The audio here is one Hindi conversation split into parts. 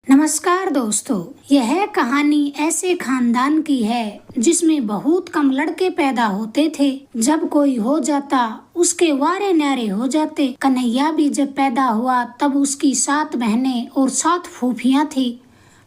नमस्कार दोस्तों, यह कहानी ऐसे खानदान की है जिसमें बहुत कम लड़के पैदा होते थे। जब कोई हो जाता उसके वारे न्यारे हो जाते। कन्हैया भी जब पैदा हुआ तब उसकी 7 बहनें और 7 फूफियां थी।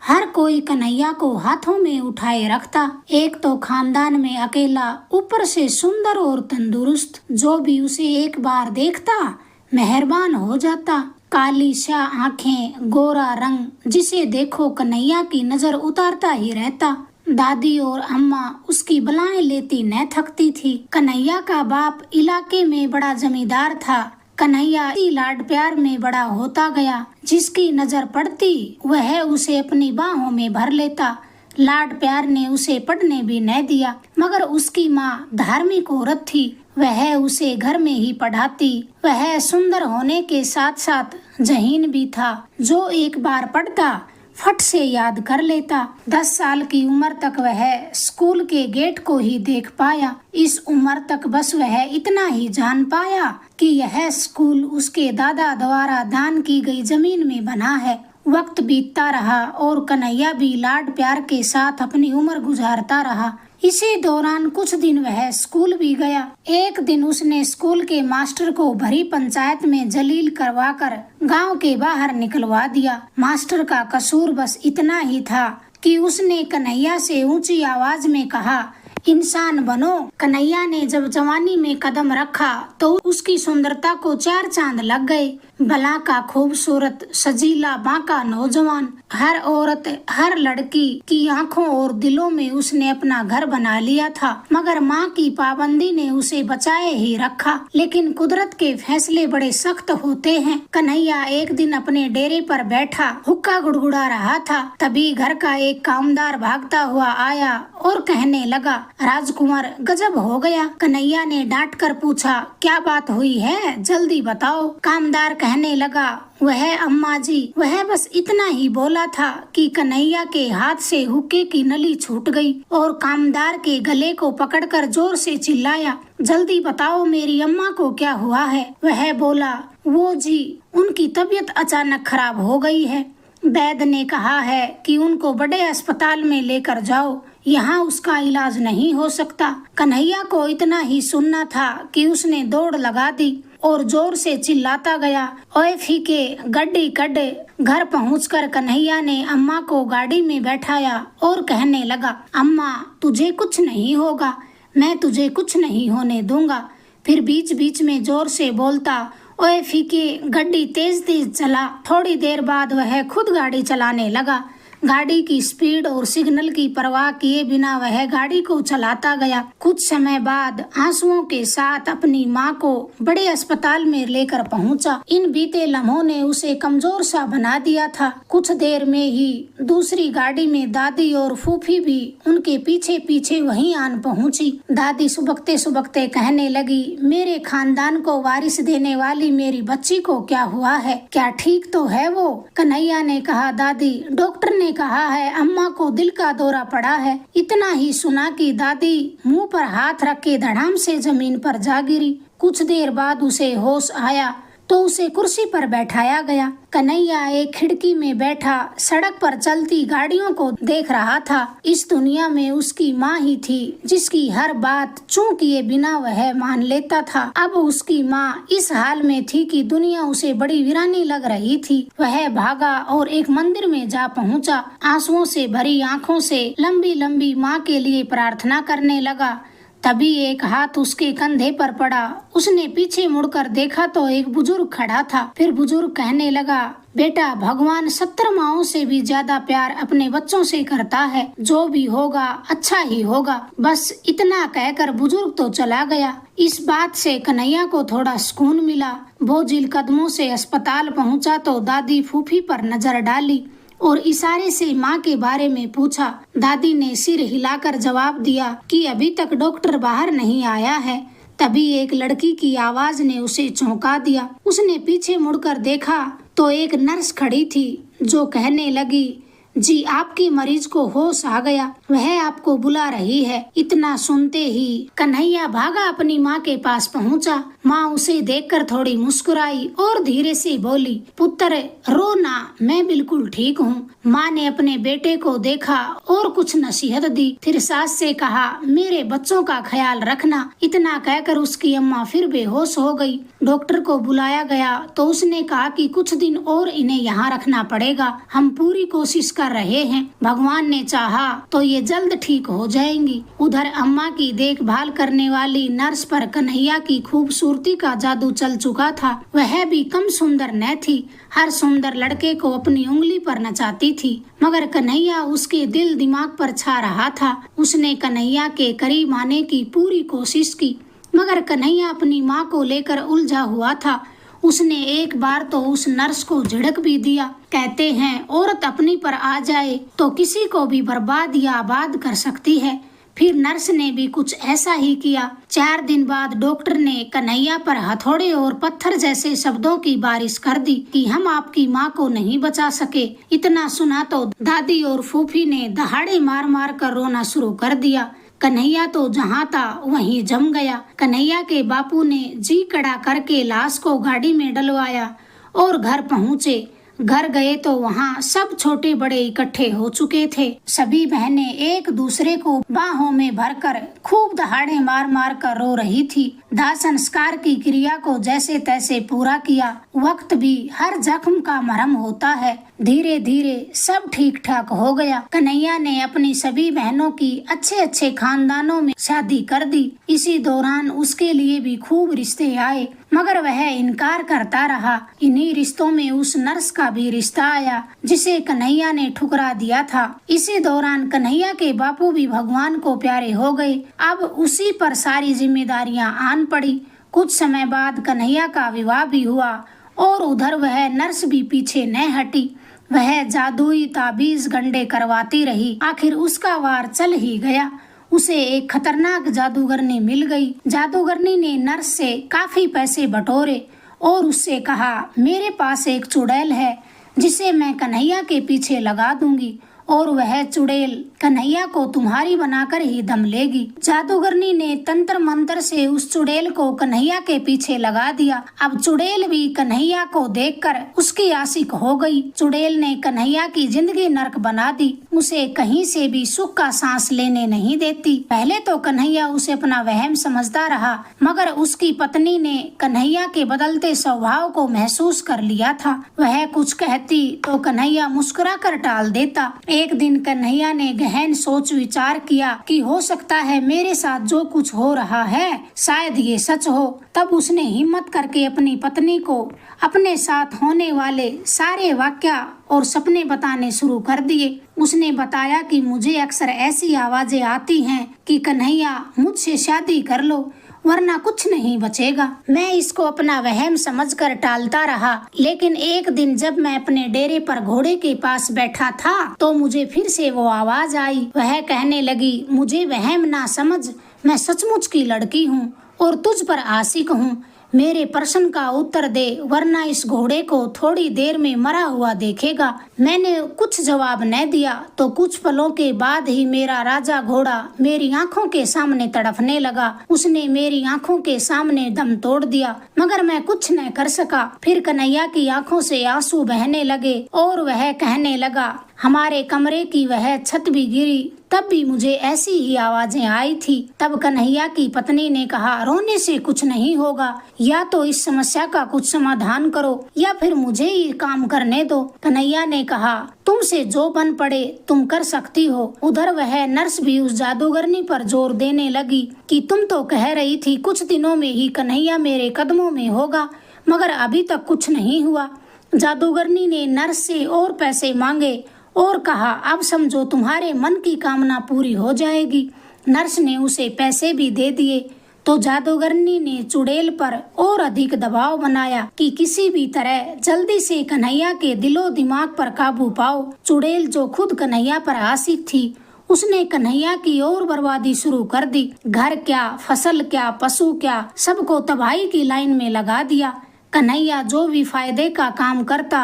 हर कोई कन्हैया को हाथों में उठाए रखता। एक तो खानदान में अकेला, ऊपर से सुंदर और तंदुरुस्त, जो भी उसे एक बार देखता मेहरबान हो जाता। काली शाह आंखें, गोरा रंग, जिसे देखो कन्हैया की नजर उतारता ही रहता। दादी और अम्मा उसकी बलाएं लेती न थकती थी। कन्हैया का बाप इलाके में बड़ा जमींदार था। कन्हैया इसी लाड प्यार में बड़ा होता गया। जिसकी नजर पड़ती वह उसे अपनी बाहों में भर लेता। लाड प्यार ने उसे पढ़ने भी न दिया, मगर उसकी माँ धार्मिक औरत थी। वह उसे घर में ही पढ़ाती। वह सुंदर होने के साथ साथ जहीन भी था। जो एक बार पढ़ता फट से याद कर लेता। 10 साल की उम्र तक वह स्कूल के गेट को ही देख पाया। इस उम्र तक बस वह इतना ही जान पाया कि यह स्कूल उसके दादा द्वारा दान की गई जमीन में बना है। वक्त बीतता रहा और कन्हैया भी लाड प्यार के साथ अपनी उम्र गुजारता रहा। इसी दौरान कुछ दिन वह स्कूल भी गया। एक दिन उसने स्कूल के मास्टर को भरी पंचायत में जलील करवाकर गांव के बाहर निकलवा दिया। मास्टर का कसूर बस इतना ही था कि उसने कन्हैया से ऊंची आवाज में कहा, इंसान बनो। कन्हैया ने जब जवानी में कदम रखा तो उसकी सुंदरता को 4 चांद लग गए। भला का खूबसूरत, सजीला, बांका नौजवान, हर औरत, हर लड़की की आंखों और दिलों में उसने अपना घर बना लिया था। मगर माँ की पाबंदी ने उसे बचाए ही रखा। लेकिन कुदरत के फैसले बड़े सख्त होते हैं। कन्हैया एक दिन अपने डेरे पर बैठा हुक्का गुड़गुड़ा रहा था। तभी घर का एक कामदार भागता हुआ आया और कहने लगा, राजकुमार गजब हो गया। कन्हैया ने डांट कर पूछा, क्या बात हुई है, जल्दी बताओ। कामदार कहने लगा, वह अम्मा जी, वह बस इतना ही बोला था कि कन्हैया के हाथ से हुक्के की नली छूट गई और कामदार के गले को पकड़कर जोर से चिल्लाया, जल्दी बताओ मेरी अम्मा को क्या हुआ है। वह बोला, वो जी, उनकी तबीयत अचानक खराब हो गई है। वैद्य ने कहा है कि उनको बड़े अस्पताल में लेकर जाओ, यहाँ उसका इलाज नहीं हो सकता। कन्हैया को इतना ही सुनना था कि उसने दौड़ लगा दी और जोर से चिल्लाता गया, ओए फीके, गड्डी कड्डे। घर पहुंचकर कन्हैया ने अम्मा को गाड़ी में बैठाया और कहने लगा, अम्मा तुझे कुछ नहीं होगा, मैं तुझे कुछ नहीं होने दूंगा। फिर बीच बीच में जोर से बोलता, ओए फीके, गड्डी तेज तेज चला। थोड़ी देर बाद वह खुद गाड़ी चलाने लगा। गाड़ी की स्पीड और सिग्नल की परवाह किए बिना वह गाड़ी को चलाता गया। कुछ समय बाद आंसुओं के साथ अपनी माँ को बड़े अस्पताल में लेकर पहुँचा। इन बीते लम्हों ने उसे कमजोर सा बना दिया था। कुछ देर में ही दूसरी गाड़ी में दादी और फूफी भी उनके पीछे पीछे वहीं आन पहुँची। दादी सुबकते सुबकते कहने लगी, मेरे खानदान को वारिस देने वाली मेरी बच्ची को क्या हुआ है, क्या ठीक तो है वो। कन्हैया ने कहा, दादी, डॉक्टर ने कहा है अम्मा को दिल का दौरा पड़ा है। इतना ही सुना कि दादी मुंह पर हाथ रख के धड़ाम से जमीन पर जा गिरी। कुछ देर बाद उसे होश आया तो उसे कुर्सी पर बैठाया गया। कन्हैया एक खिड़की में बैठा सड़क पर चलती गाड़ियों को देख रहा था। इस दुनिया में उसकी माँ ही थी जिसकी हर बात चूं किए बिना वह मान लेता था। अब उसकी माँ इस हाल में थी कि दुनिया उसे बड़ी वीरानी लग रही थी। वह भागा और एक मंदिर में जा पहुँचा। आंसुओं से भरी आंखों से लंबी लंबी माँ के लिए प्रार्थना करने लगा। तभी एक हाथ उसके कंधे पर पड़ा। उसने पीछे मुड़कर देखा तो एक बुजुर्ग खड़ा था। फिर बुजुर्ग कहने लगा, बेटा, भगवान 70 माओं से भी ज्यादा प्यार अपने बच्चों से करता है। जो भी होगा अच्छा ही होगा। बस इतना कहकर बुजुर्ग तो चला गया। इस बात से कन्हैया को थोड़ा सुकून मिला। वो जिल कदमों से अस्पताल पहुंचा तो दादी फूफी पर नजर डाली और इशारे से माँ के बारे में पूछा। दादी ने सिर हिलाकर जवाब दिया कि अभी तक डॉक्टर बाहर नहीं आया है। तभी एक लड़की की आवाज ने उसे चौंका दिया। उसने पीछे मुड़कर देखा तो एक नर्स खड़ी थी जो कहने लगी, जी, आपकी मरीज को होश आ गया, वह आपको बुला रही है। इतना सुनते ही कन्हैया भागा अपनी माँ के पास पहुँचा। माँ उसे देखकर थोड़ी मुस्कुराई और धीरे से बोली, पुत्र रो ना, मैं बिल्कुल ठीक हूँ। माँ ने अपने बेटे को देखा और कुछ नसीहत दी, फिर सास से कहा, मेरे बच्चों का ख्याल रखना। इतना कहकर उसकी अम्मा फिर बेहोश हो गई। डॉक्टर को बुलाया गया तो उसने कहा कि कुछ दिन और इन्हें यहाँ रखना पड़ेगा, हम पूरी कोशिश कर रहे हैं, भगवान ने चाहा तो ये जल्द ठीक हो जाएंगी। उधर अम्मा की देखभाल करने वाली नर्स पर कन्हैया की खूबसूरती का जादू चल चुका था। वह भी कम सुंदर न थी, हर सुंदर लड़के को अपनी उंगली पर नचाती थी, मगर कन्हैया उसके दिल दिमाग पर छा रहा था। उसने कन्हैया के करीब आने की पूरी कोशिश की, मगर कन्हैया अपनी माँ को लेकर उलझा हुआ था। उसने एक बार तो उस नर्स को झिड़क भी दिया। कहते हैं औरत अपनी पर आ जाए तो किसी को भी बर्बाद या आबाद कर सकती है। फिर नर्स ने भी कुछ ऐसा ही किया। 4 दिन बाद डॉक्टर ने कन्हैया पर हथौड़े और पत्थर जैसे शब्दों की बारिश कर दी कि हम आपकी माँ को नहीं बचा सके। इतना सुना तो दादी और फूफी ने दहाड़े मार मार कर रोना शुरू कर दिया। कन्हैया तो जहाँ था वहीं जम गया। कन्हैया के बापू ने जी कड़ा करके लाश को गाड़ी में डलवाया और घर पहुँचे। घर गए तो वहाँ सब छोटे बड़े इकट्ठे हो चुके थे। सभी बहनें एक दूसरे को बाहों में भरकर खूब दहाड़े मार मार कर रो रही थी। दाह संस्कार की क्रिया को जैसे तैसे पूरा किया। वक्त भी हर जख्म का मरहम होता है। धीरे धीरे सब ठीक ठाक हो गया। कन्हैया ने अपनी सभी बहनों की अच्छे अच्छे खानदानों में शादी कर दी। इसी दौरान उसके लिए भी खूब रिश्ते आए, मगर वह इनकार करता रहा। इन्हीं रिश्तों में उस नर्स का भी रिश्ता आया जिसे कन्हैया ने ठुकरा दिया था। इसी दौरान कन्हैया के बापू भी भगवान को प्यारे हो गए। अब उसी पर सारी जिम्मेदारियां आन पड़ी। कुछ समय बाद कन्हैया का विवाह भी हुआ और उधर वह नर्स भी पीछे न हटी। वह जादुई ताबीज गंडे करवाती रही। आखिर उसका वार चल ही गया। उसे एक खतरनाक जादूगरनी मिल गई। जादूगरनी ने नर्स से काफी पैसे बटोरे और उससे कहा, मेरे पास एक चुड़ैल है जिसे मैं कन्हैया के पीछे लगा दूंगी और वह चुड़ैल कन्हैया को तुम्हारी बनाकर ही दम लेगी। जादूगरनी ने तंत्र मंत्र से उस चुड़ैल को कन्हैया के पीछे लगा दिया। अब चुड़ैल भी कन्हैया को देखकर उसकी आशिक हो गई। चुड़ैल ने कन्हैया की जिंदगी नर्क बना दी। उसे कहीं से भी सुख का सांस लेने नहीं देती। पहले तो कन्हैया उसे अपना वहम समझता रहा, मगर उसकी पत्नी ने कन्हैया के बदलते स्वभाव को महसूस कर लिया था। वह कुछ कहती तो कन्हैया मुस्कुरा कर टाल देता। एक दिन कन्हैया ने गहन सोच विचार किया कि हो सकता है मेरे साथ जो कुछ हो रहा है शायद ये सच हो। तब उसने हिम्मत करके अपनी पत्नी को अपने साथ होने वाले सारे वाकया और सपने बताने शुरू कर दिए। उसने बताया कि मुझे अक्सर ऐसी आवाजें आती हैं कि कन्हैया मुझसे शादी कर लो वरना कुछ नहीं बचेगा। मैं इसको अपना वहम समझकर टालता रहा, लेकिन एक दिन जब मैं अपने डेरे पर घोड़े के पास बैठा था तो मुझे फिर से वो आवाज आई। वह कहने लगी, मुझे वहम ना समझ, मैं सचमुच की लड़की हूँ और तुझ पर आशिक हूँ। मेरे प्रश्न का उत्तर दे वरना इस घोड़े को थोड़ी देर में मरा हुआ देखेगा। मैंने कुछ जवाब न दिया तो कुछ पलों के बाद ही मेरा राजा घोड़ा मेरी आंखों के सामने तड़फने लगा। उसने मेरी आंखों के सामने दम तोड़ दिया, मगर मैं कुछ न कर सका। फिर कन्हैया की आंखों से आंसू बहने लगे और वह कहने लगा, हमारे कमरे की वह छत भी गिरी, तब भी मुझे ऐसी ही आवाजें आई थी। तब कन्हैया की पत्नी ने कहा, रोने से कुछ नहीं होगा, या तो इस समस्या का कुछ समाधान करो या फिर मुझे ही काम करने दो। कन्हैया ने कहा, तुमसे जो बन पड़े तुम कर सकती हो। उधर वह नर्स भी उस जादूगरनी पर जोर देने लगी कि तुम तो कह रही थी कुछ दिनों में ही कन्हैया मेरे कदमों में होगा, मगर अभी तक कुछ नहीं हुआ। जादूगरनी ने नर्स से और पैसे मांगे और कहा, अब समझो तुम्हारे मन की कामना पूरी हो जाएगी। नर्स ने उसे पैसे भी दे दिए तो जादूगरनी ने चुड़ैल पर और अधिक दबाव बनाया कि किसी भी तरह जल्दी से कन्हैया के दिलो दिमाग पर काबू पाओ। चुड़ैल जो खुद कन्हैया पर आशिक थी, उसने कन्हैया की और बर्बादी शुरू कर दी। घर क्या, फसल क्या, पशु क्या, सबको तबाही की लाइन में लगा दिया। कन्हैया जो भी फायदे का काम करता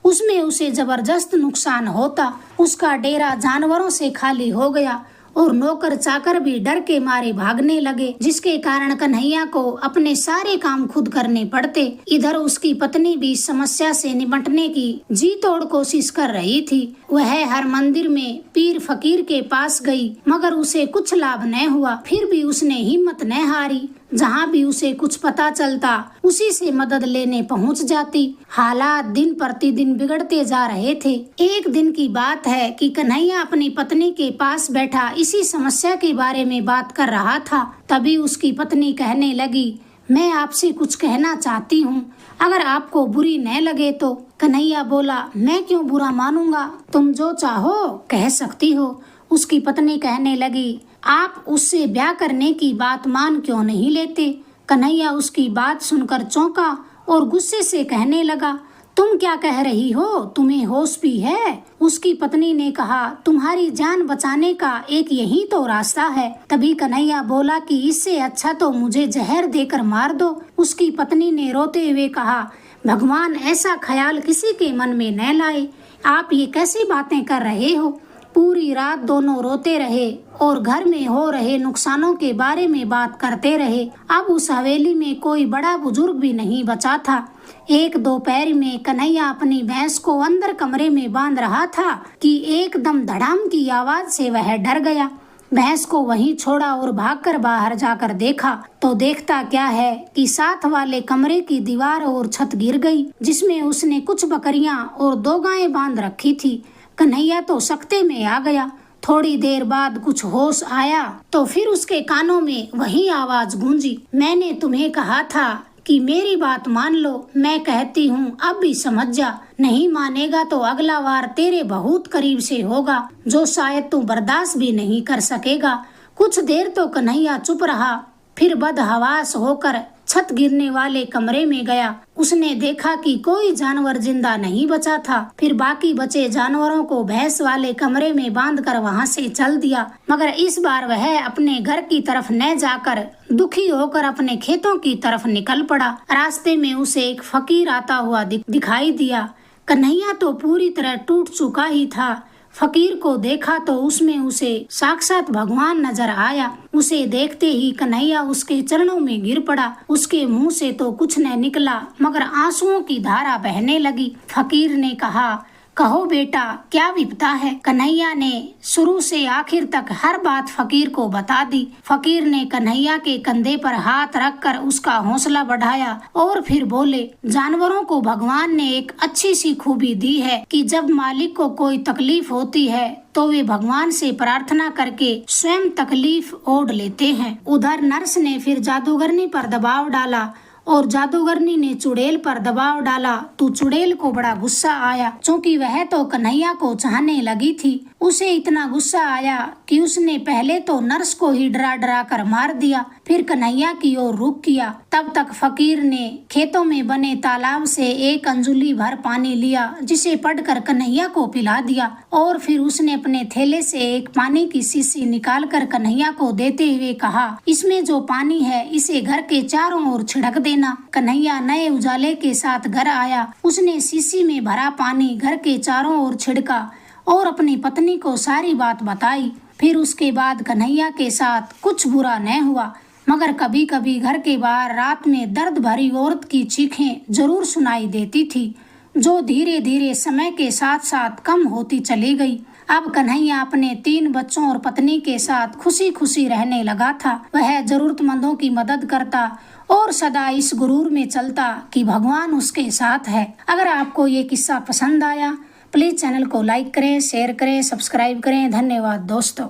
उसमें उसे जबरदस्त नुकसान होता। उसका डेरा जानवरों से खाली हो गया और नौकर चाकर भी डर के मारे भागने लगे, जिसके कारण कन्हैया को अपने सारे काम खुद करने पड़ते। इधर उसकी पत्नी भी समस्या से निपटने की जी तोड़ कोशिश कर रही थी। वह हर मंदिर में पीर फकीर के पास गई, मगर उसे कुछ लाभ न हुआ। फिर भी उसने हिम्मत न हारी। जहाँ भी उसे कुछ पता चलता उसी से मदद लेने पहुँच जाती। हालात दिन प्रतिदिन बिगड़ते जा रहे थे। एक दिन की बात है कि कन्हैया अपनी पत्नी के पास बैठा इसी समस्या के बारे में बात कर रहा था। तभी उसकी पत्नी कहने लगी, मैं आपसे कुछ कहना चाहती हूँ, अगर आपको बुरी न लगे तो। कन्हैया बोला, मैं क्यों बुरा मानूंगा, तुम जो चाहो कह सकती हो। उसकी पत्नी कहने लगी, आप उससे ब्याह करने की बात मान क्यों नहीं लेते। कन्हैया उसकी बात सुनकर चौंका और गुस्से से कहने लगा, तुम क्या कह रही हो, तुम्हें होश भी है। उसकी पत्नी ने कहा, तुम्हारी जान बचाने का एक यही तो रास्ता है। तभी कन्हैया बोला कि इससे अच्छा तो मुझे जहर देकर मार दो। उसकी पत्नी ने रोते हुए कहा, भगवान ऐसा ख्याल किसी के मन में न लाए, आप ये कैसी बातें कर रहे हो। पूरी रात दोनों रोते रहे और घर में हो रहे नुकसानों के बारे में बात करते रहे। अब उस हवेली में कोई बड़ा बुजुर्ग भी नहीं बचा था। एक दोपहर में कन्हैया अपनी भैंस को अंदर कमरे में बांध रहा था कि एकदम धड़ाम की आवाज से वह डर गया। भैंस को वहीं छोड़ा और भागकर बाहर जाकर देखा तो देखता क्या है कि साथ वाले कमरे की दीवार और छत गिर गई, जिसमें उसने कुछ बकरियां और 2 गायें बांध रखी थी। कन्हैया तो सकते में आ गया। थोड़ी देर बाद कुछ होश आया तो फिर उसके कानों में वही आवाज गूंजी, मैंने तुम्हें कहा था कि मेरी बात मान लो, मैं कहती हूँ अब भी समझ जा, नहीं मानेगा तो अगला वार तेरे बहुत करीब से होगा, जो शायद तू बर्दाश्त भी नहीं कर सकेगा। कुछ देर तो कन्हैया चुप रहा, फिर बदहवास होकर छत गिरने वाले कमरे में गया। उसने देखा कि कोई जानवर जिंदा नहीं बचा था। फिर बाकी बचे जानवरों को भैंस वाले कमरे में बांधकर वहां से चल दिया, मगर इस बार वह अपने घर की तरफ न जाकर दुखी होकर अपने खेतों की तरफ निकल पड़ा। रास्ते में उसे एक फकीर आता हुआ दिखाई दिया। कन्हैया तो पूरी तरह टूट चुका ही था। फकीर को देखा तो उसमें उसे साक्षात भगवान नजर आया। उसे देखते ही कन्हैया उसके चरणों में गिर पड़ा। उसके मुंह से तो कुछ न निकला, मगर आंसुओं की धारा बहने लगी। फकीर ने कहा, कहो बेटा, क्या विपदा है। कन्हैया ने शुरू से आखिर तक हर बात फकीर को बता दी। फकीर ने कन्हैया के कंधे पर हाथ रखकर उसका हौसला बढ़ाया और फिर बोले, जानवरों को भगवान ने एक अच्छी सी खूबी दी है कि जब मालिक को कोई तकलीफ होती है तो वे भगवान से प्रार्थना करके स्वयं तकलीफ ओढ़ लेते हैं। उधर नर्स ने फिर जादूगरनी पर दबाव डाला और जादूगरनी ने चुड़ैल पर दबाव डाला तो चुड़ैल को बड़ा गुस्सा आया, क्योंकि वह तो कन्हैया को चाहने लगी थी। उसे इतना गुस्सा आया कि उसने पहले तो नर्स को ही डरा डरा कर मार दिया, फिर कन्हैया की ओर रुख किया। तब तक फकीर ने खेतों में बने तालाब से 1 अंजुली भर पानी लिया, जिसे पढ़कर कन्हैया को पिला दिया और फिर उसने अपने थैले से एक पानी की शीशी निकाल कर कन्हैया को देते हुए कहा, इसमें जो पानी है इसे घर के चारों ओर छिड़क देना। कन्हैया नए उजाले के साथ घर आया। उसने शीशी में भरा पानी घर के चारों ओर छिड़का और अपनी पत्नी को सारी बात बताई। फिर उसके बाद कन्हैया के साथ कुछ बुरा न हुआ, मगर कभी कभी घर के बाहर रात में दर्द भरी औरत की चीखें जरूर सुनाई देती थी, जो धीरे धीरे समय के साथ साथ कम होती चली गई। अब कन्हैया अपने 3 बच्चों और पत्नी के साथ खुशी खुशी रहने लगा था। वह जरूरतमंदों की मदद करता और सदा इस गुरूर में चलता कि भगवान उसके साथ है। अगर आपको ये किस्सा पसंद आया, प्लीज चैनल को लाइक करें, शेयर करें, सब्सक्राइब करें। धन्यवाद दोस्तों।